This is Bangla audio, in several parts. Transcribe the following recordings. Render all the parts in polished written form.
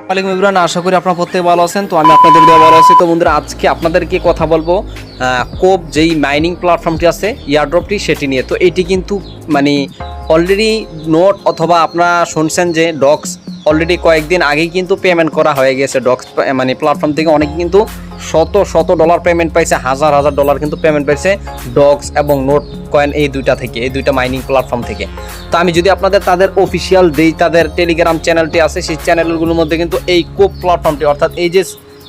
ওয়ালাইকুম ইব্রান, আশা করি আপনারা প্রত্যেকে ভালো আছেন। তো আমি আপনাদের দিয়ে ভালো আছি। তো বন্ধুরা, আজকে আপনাদেরকে কথা বলবো কোপ যেই মাইনিং প্ল্যাটফর্মটি আছে ইয়ারড্রপটি সেটি নিয়ে। তো এটি কিন্তু মানে অলরেডি নোট অথবা আপনারা শুনছেন যে ডক্স অলরেডি কয়েকদিন আগেই কিন্তু পেমেন্ট করা হয়ে গেছে। ডক্স মানে প্ল্যাটফর্ম থেকে অনেক কিন্তু শত ডলার পেমেন্ট পাইছে, হাজার ডলার কিন্তু পেমেন্ট পাইছে ডক্স এবং নোট কয়েন এই দুইটা মাইনিং প্ল্যাটফর্ম থেকে। তো আমি যদি আপনাদের তাদের অফিসিয়াল যেই তাদের টেলিগ্রাম চ্যানেলটি আছে সেই চ্যানেলগুলোর মধ্যে কিন্তু এই কোপ প্ল্যাটফর্মটি অর্থাৎ এই যে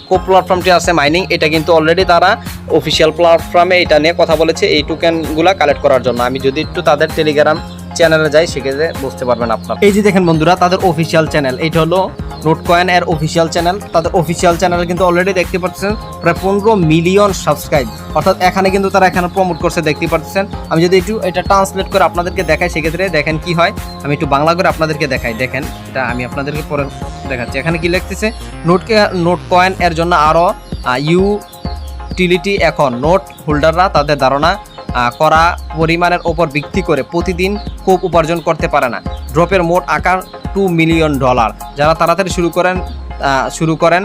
কোপ প্ল্যাটফর্মটি আছে মাইনিং, এটা কিন্তু অলরেডি তারা অফিসিয়াল প্ল্যাটফর্মে এটা নিয়ে কথা বলেছে এই টোকেনগুলো কালেক্ট করার জন্য। আমি যদি একটু তাদের টেলিগ্রাম চ্যানেলে যাই সেক্ষেত্রে বুঝতে পারবেন আপনারা। এই যে দেখেন বন্ধুরা, তাদের অফিসিয়াল চ্যানেল, এটা হলো নোট কয়েন এর অফিসিয়াল চ্যানেল। তাদের অফিসিয়াল চ্যানেল কিন্তু অলরেডি দেখতে পাচ্ছেন প্রায় 15 মিলিয়ন সাবস্ক্রাইব, অর্থাৎ এখানে কিন্তু তারা এখানে প্রমোট করছে দেখতে পাচ্ছেন। আমি যদি একটু এটা ট্রান্সলেট করে আপনাদেরকে দেখাই সেক্ষেত্রে দেখেন কি হয়। আমি একটু বাংলা করে আপনাদেরকে দেখাই, দেখেন এটা আমি আপনাদেরকে পরে দেখাচ্ছি। এখানে কি লিখতেছে, নোট কয়েন এর জন্য আরও ইউটিলিটি। এখন নোট হোল্ডাররা তাদের ধারণা করা পরিমাণের ওপর ভিত্তি করে প্রতিদিন কোপ উপার্জন করতে পারে না। ড্রপের মোট আকার $2 মিলিয়ন। যারা তাড়াতাড়ি শুরু করেন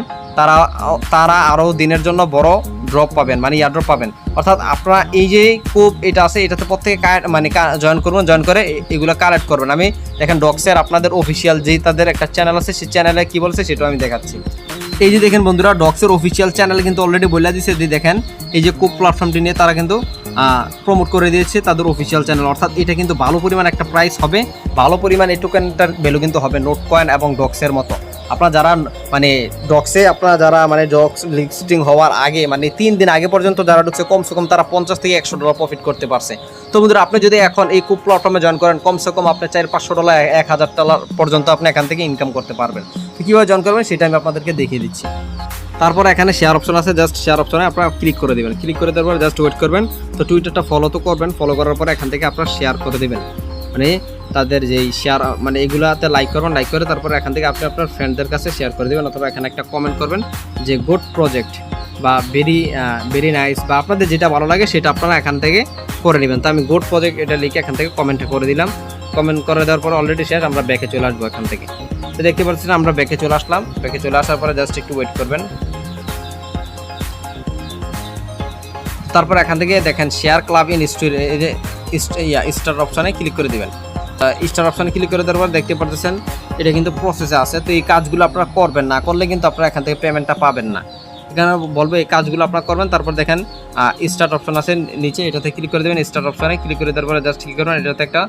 তারা আরও দিনের জন্য বড় ড্রপ পাবেন, মানে ইয়ারড্রপ পাবেন। অর্থাৎ আপনারা এই যে কোপ এটা আছে এটাতে প্রত্যেকে মানে জয়েন করবেন, জয়েন করে এগুলো কালেক্ট করবেন। আমি দেখেন ডক্সের আপনাদের অফিসিয়াল যেই তাদের একটা চ্যানেল আছে সেই চ্যানেলে কি বলছে সেটাও আমি দেখাচ্ছি। এই যে দেখেন বন্ধুরা, ডক্সের অফিসিয়াল চ্যানেল কিন্তু অলরেডি বলে দিয়েছে যে দেখেন এই যে কোপ প্ল্যাটফর্মটি নিয়ে তারা কিন্তু প্রমোট করে দিয়েছে তাদের অফিসিয়াল চ্যানেল। অর্থাৎ এটা কিন্তু ভালো পরিমাণ একটা প্রাইস হবে, ভালো পরিমাণ এই টোকেনটার ভ্যালু কিন্তু হবে নোট কয়েন এবং ডক্সের মতো। আপনারা যারা মানে ডক্সে আপনারা যারা মানে ডক্স লিস্টিং হওয়ার আগে মানে 3 দিন আগে পর্যন্ত যারা ঢুকছে কমসে কম তারা $50 থেকে $100 প্রফিট করতে পারছে। তো বন্ধুরা, আপনি যদি এখন এই কোপ প্ল্যাটফর্মে জয়েন করেন কমসে কম আপনি $400-500 $1000 পর্যন্ত আপনি এখান থেকে ইনকাম করতে পারবেন। তো কীভাবে জয়েন করবেন সেটা আমি আপনাদেরকে দেখিয়ে দিচ্ছি। তারপর এখানে শেয়ার অপশন আছে, জাস্ট শেয়ার অপশনে আপনারা ক্লিক করে দেবেন। ক্লিক করে দেওয়ার পর জাস্ট ওয়েট করবেন। তো টুইটারটা ফলো তো করবেন, ফলো করার পর এখান থেকে আপনারা শেয়ার করে দেবেন, মানে তাদের যেই শেয়ার মানে এগুলাতে লাইক করবেন। লাইক করে তারপর এখান থেকে আপনি আপনার ফ্রেন্ডদের কাছে শেয়ার করে দেবেন, অথবা এখানে একটা কমেন্ট করবেন যে গুড প্রজেক্ট বা ভেরি নাইস বা আপনাদের যেটা ভালো লাগে সেটা আপনারা এখান থেকে করে নেবেন। তো আমি গুড প্রজেক্ট এটা লিখে এখান থেকে কমেন্টে করে দিলাম। কমেন্ট করে দেওয়ার পর অলরেডি শেষ, আমরা ব্যাকে চলে আসবো এখান থেকে। তো দেখতে পাচ্ছেন আমরা ব্যাকে চলে আসলাম। ব্যাকে চলে আসার পরে জাস্ট একটু ওয়েট করবেন। তারপর এখান থেকে দেখেন শেয়ার ক্লাব ইন স্টার অপশানে ক্লিক করে দেবেন। স্টার অপশানে ক্লিক করে দেওয়ার পর দেখতে পাচ্ছেন এটা কিন্তু প্রসেসে আছে। তো এই কাজগুলো আপনারা করবেন, না করলে কিন্তু আপনারা এখান থেকে পেমেন্টটা পাবেন না। এখানে বলবো এই কাজগুলো আপনারা করবেন। তারপর দেখেন স্টার্ট অপশান আছে নিচে, এটাতে ক্লিক করে দেবেন। স্টার্ট অপশানে ক্লিক করে দেওয়ার পরে জাস্ট কী করবেন, এটাতে একটা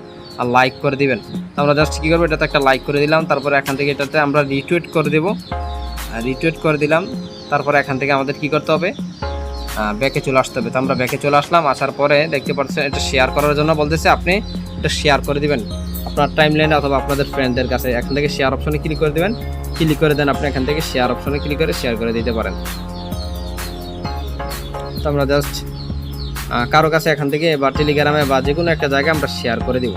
লাইক করে দিবেন। আমরা জাস্ট কী করবো, এটাতে একটা লাইক করে দিলাম। তারপরে এখান থেকে এটাতে আমরা রিটুইট করে দেবো, রিটুইট করে দিলাম। তারপরে এখান থেকে আমাদের কী করতে হবে, ব্যাকে চলে আসতে হবে। তো আমরা ব্যাকে চলে আসলাম। আসার পরে দেখতে পাচ্ছেন এটা শেয়ার করার জন্য বলতেছে, আপনি এটা শেয়ার করে দিবেন আপনার টাইমলাইনে অথবা আপনাদের ফ্রেন্ডদের কাছে। এখান থেকে শেয়ার অপশনে ক্লিক করে দেবেন। ক্লিক করে দেন আপনি এখান থেকে শেয়ার অপশনে ক্লিক করে শেয়ার করে দিতে পারেন। তো আমরা জাস্ট কারো কাছে এখান থেকে বা টেলিগ্রামে বা যে কোনো একটা জায়গায় আমরা শেয়ার করে দিব।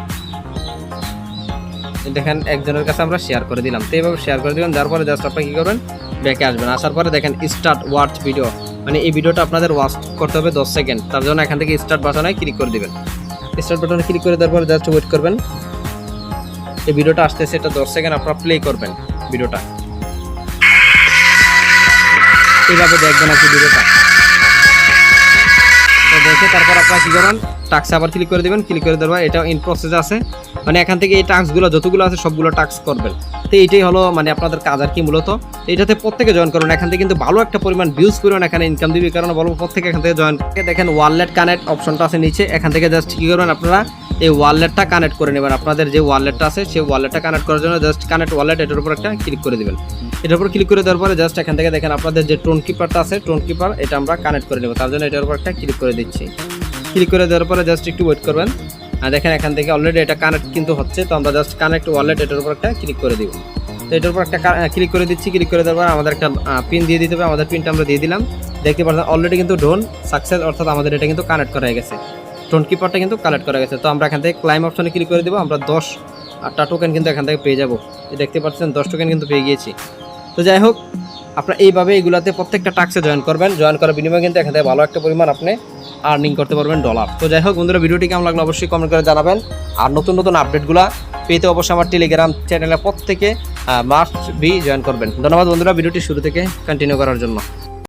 দেখেন একজনের কাছে আমরা শেয়ার করে দিলাম। তো এইভাবে শেয়ার করে দিবেন। যার পরে জাস্ট আপনি কী করবেন, ব্যাকে আসবেন। আসার পরে দেখেন স্টার্ট ওয়াচ ভিডিও, মানে এই ভিডিওটা আপনাদের ওয়াচ করতে হবে 10 সেকেন্ড। তার জন্য এখান থেকে স্টার্ট বাটনে ক্লিক করে দেবেন। স্টার্ট বাটনে ক্লিক করে দেওয়ার পরে জাস্ট ওয়েট করবেন। এই ভিডিওটা আসতেছে, এটা 10 সেকেন্ড আপনারা প্লে করবেন ভিডিওটা। এইভাবে দেখবেন আর কি ভিডিওটা দেখে তারপর আপনারা কী করবেন, টাস্ক আবার ক্লিক করে দেবেন। ক্লিক করে দেওয়ার এটা ইন প্রসেস আছে, মানে এখান থেকে এই টাস্কগুলো যতগুলো আছে সবগুলো টাস্ক করবেন। তো এইটাই হলো মানে আপনাদের কাজ আর কি মূলত। এটাতে প্রত্যেকে জয়েন করবেন। এখান থেকে কিন্তু ভালো একটা পরিমাণ ভিউজ পরিমাণ এখানে ইনকাম দিবে, কারণ বলবো প্রত্যেকে এখান থেকে জয়েন করে। দেখেন ওয়ালেট কানেক্ট অপশনটা আছে নিচে, এখান থেকে জাস্ট কী করবেন, আপনারা এই ওয়ালেটটা কানেক্ট করে নেবেন। আপনাদের যে ওয়ালেটটা আছে সেই ওয়ালেটটা কানেক্ট করার জন্য জাস্ট কানেক্ট ওয়ালেট এটার উপর একটা ক্লিক করে দেবেন। এটার উপর ক্লিক করে দেওয়ার পরে জাস্ট এখান থেকে দেখেন আপনাদের যে টোন কিপারটা আছে, টোন কিপার এটা আমরা কানেক্ট করে নেব। তার জন্য এটার উপর একটা ক্লিক করে দিচ্ছি। ক্লিক করে দেওয়ার পরে জাস্ট একটু ওয়েট করবেন। আর দেখেন এখান থেকে অলরেডি এটা কানেক্ট কিন্তু হচ্ছে। তো আমরা জাস্ট কানেক্ট ওয়ালেট এটার উপর একটা ক্লিক করে দিব। তো এটার উপর একটা ক্লিক করে দিচ্ছি। ক্লিক করে দেওয়ার পর আমাদের একটা পিন দিয়ে দিতে হবে। আমাদের পিনটা আমরা দিয়ে দিলাম। দেখতে পাচ্ছেন অলরেডি কিন্তু ডোন সাকসেস, অর্থাৎ আমাদের এটা কিন্তু কানেক্ট করা গেছে, টোন কিপারটা কিন্তু কালেক্ট করা গেছে। তো আমরা এখান থেকে ক্লাইম অপশনে ক্লিক করে দেবো। আমরা 10টা টোকেন কিন্তু এখান থেকে পেয়ে যাবো। দেখতে পাচ্ছেন 10 টোকেন কিন্তু পেয়ে গিয়েছি। তো যাই হোক, আপনারা এইভাবে এইগুলাতে প্রত্যেকটা টাস্কে জয়েন করবেন। জয়েন করার বিনিময়ে কিন্তু এখান থেকে ভালো একটা পরিমাণ আপনি আর্নিং করতে পারবেন ডলার। তো যাই হোক বন্ধুরা, ভিডিওটি কেমন লাগলো অবশ্যই কমেন্ট করে জানাবেন। আর নতুন নতুন আপডেটগুলো পেতে অবশ্যই আমার টেলিগ্রাম চ্যানেলের প্রত্যেকে মাস্ট বি জয়েন করবেন। ধন্যবাদ বন্ধুরা ভিডিওটি শুরু থেকে কন্টিনিউ করার জন্য।